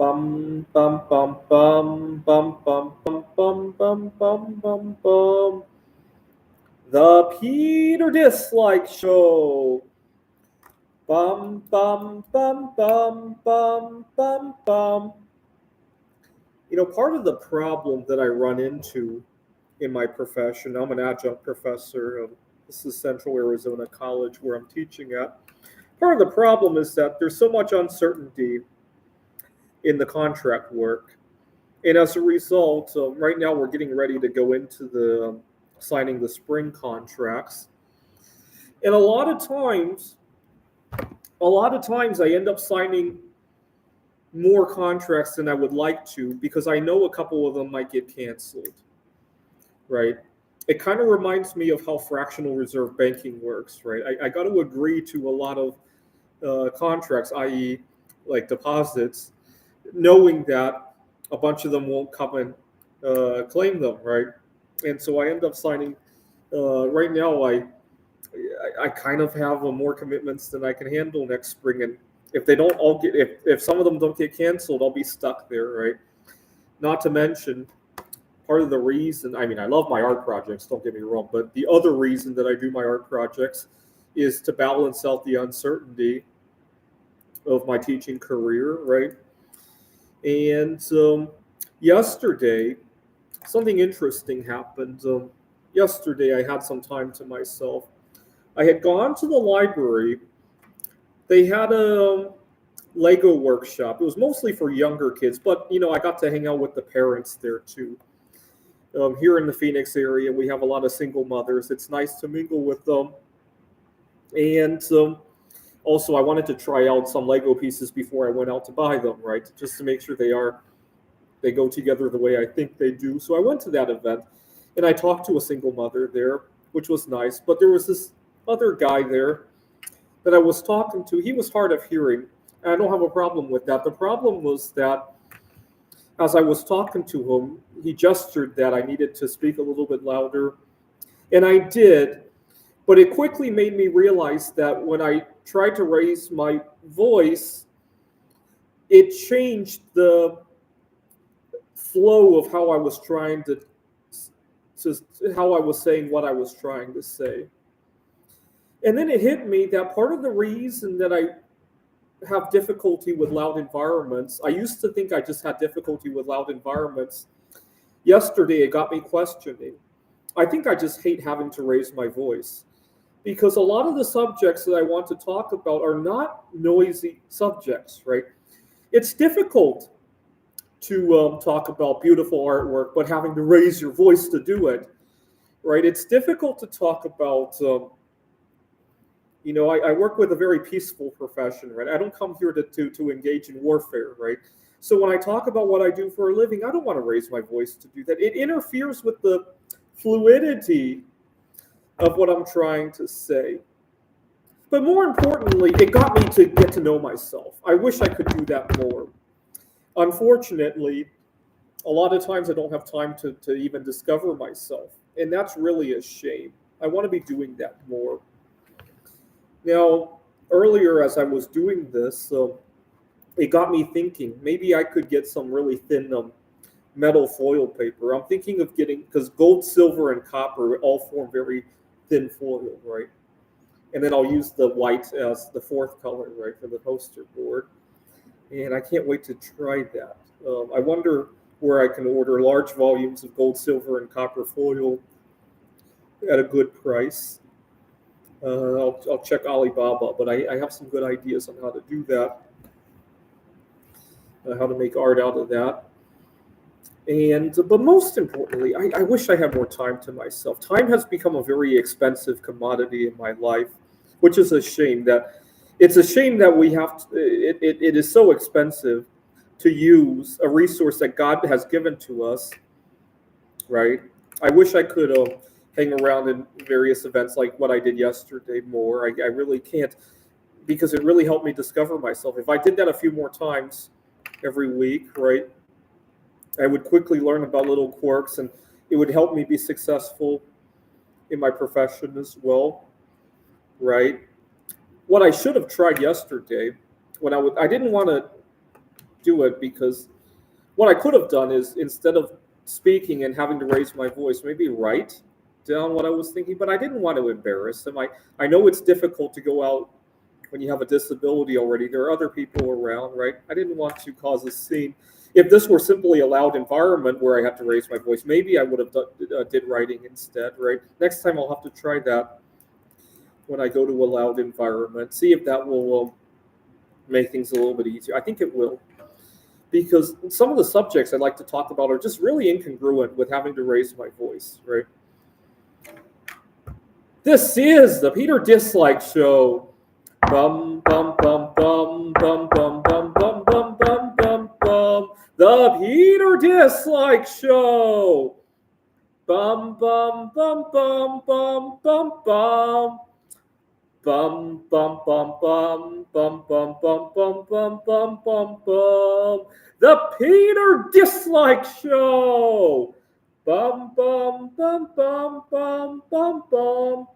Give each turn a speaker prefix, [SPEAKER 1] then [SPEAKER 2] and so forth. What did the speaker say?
[SPEAKER 1] Bum bum bum bum bum bum bum bum bum bum bum bum. The Peter Dislike Show. Bum bum bum bum bum bum bum. Part of the problem that I run into in my profession, I'm an adjunct professor. This is Central Arizona College where I'm teaching at. Part of the problem is that there's so much uncertainty in the contract work. And as a result, right now we're getting ready to go into the signing the spring contracts. And a lot of times I end up signing more contracts than I would like to because I know a couple of them might get canceled, right? It kind of reminds me of how fractional reserve banking works, right? I got to agree to a lot of contracts, i.e., like deposits, knowing that a bunch of them won't come and claim them, right? And so I end up signing. Right now, I kind of have more commitments than I can handle next spring, and if they don't all get if some of them don't get canceled, I'll be stuck there, right? Not to mention part of the reason. I mean, I love my art projects. Don't get me wrong, but the other reason that I do my art projects is to balance out the uncertainty of my teaching career, right? And yesterday, something interesting happened. Yesterday, I had some time to myself. I had gone to the library. They had a Lego workshop. It was mostly for younger kids, but I got to hang out with the parents there too. Here in the Phoenix area, we have a lot of single mothers. It's nice to mingle with them. And also, I wanted to try out some Lego pieces before I went out to buy them, right? Just to make sure they go together the way I think they do. So I went to that event, and I talked to a single mother there, which was nice. But there was this other guy there that I was talking to. He was hard of hearing. And I don't have a problem with that. The problem was that as I was talking to him, he gestured that I needed to speak a little bit louder. And I did, but it quickly made me realize that when I tried to raise my voice, it changed the flow of how I was trying to how I was saying what I was trying to say. And then it hit me that part of the reason that I have difficulty with loud environments, I used to think I just had difficulty with loud environments. Yesterday, it got me questioning. I think I just hate having to raise my voice because a lot of the subjects that I want to talk about are not noisy subjects, right? It's difficult to talk about beautiful artwork, but having to raise your voice to do it, right? It's difficult to talk about. I work with a very peaceful profession, right? I don't come here to engage in warfare, right? So when I talk about what I do for a living, I don't want to raise my voice to do that. It interferes with the fluidity of what I'm trying to say. But more importantly, it got me to get to know myself. I wish I could do that more. Unfortunately, a lot of times I don't have time to even discover myself. And that's really a shame. I want to be doing that more. Now, earlier as I was doing this, it got me thinking maybe I could get some really thin metal foil paper. I'm thinking of getting, because gold, silver, and copper all form very thin foil, right? And then I'll use the white as the fourth color, right, for the poster board. And I can't wait to try that. I wonder where I can order large volumes of gold, silver, and copper foil at a good price. I'll check Alibaba, but I have some good ideas on how to do that, how to make art out of that. And but most importantly, I wish I had more time to myself. Time has become a very expensive commodity in my life, which is a shame. It's a shame that we have to, it is so expensive to use a resource that God has given to us, right? I wish I could hang around in various events like what I did yesterday more. I really can't because it really helped me discover myself. If I did that a few more times every week, right, I would quickly learn about little quirks and it would help me be successful in my profession as well, right? What I should have tried yesterday, I didn't want to do it, because what I could have done is, instead of speaking and having to raise my voice, maybe write down what I was thinking, but I didn't want to embarrass them. I know it's difficult to go out when you have a disability already. There are other people around, right? I didn't want to cause a scene. If this were simply a loud environment where I had to raise my voice, maybe I would have did writing instead, right? Next time I'll have to try that when I go to a loud environment. See if that will make things a little bit easier. I think it will, because some of the subjects I'd like to talk about are just really incongruent with having to raise my voice, right? This is the Peter Dislike Show. Bum bum bum bum bum bum bum bum bum bum bum bum. The Peter Dislike Show. Bum bum bum bum bum bum bum. Bum bum bum bum bum bum bum bum bum bum bum bum. The Peter Dislike Show. Bum bum bum bum bum bum bum.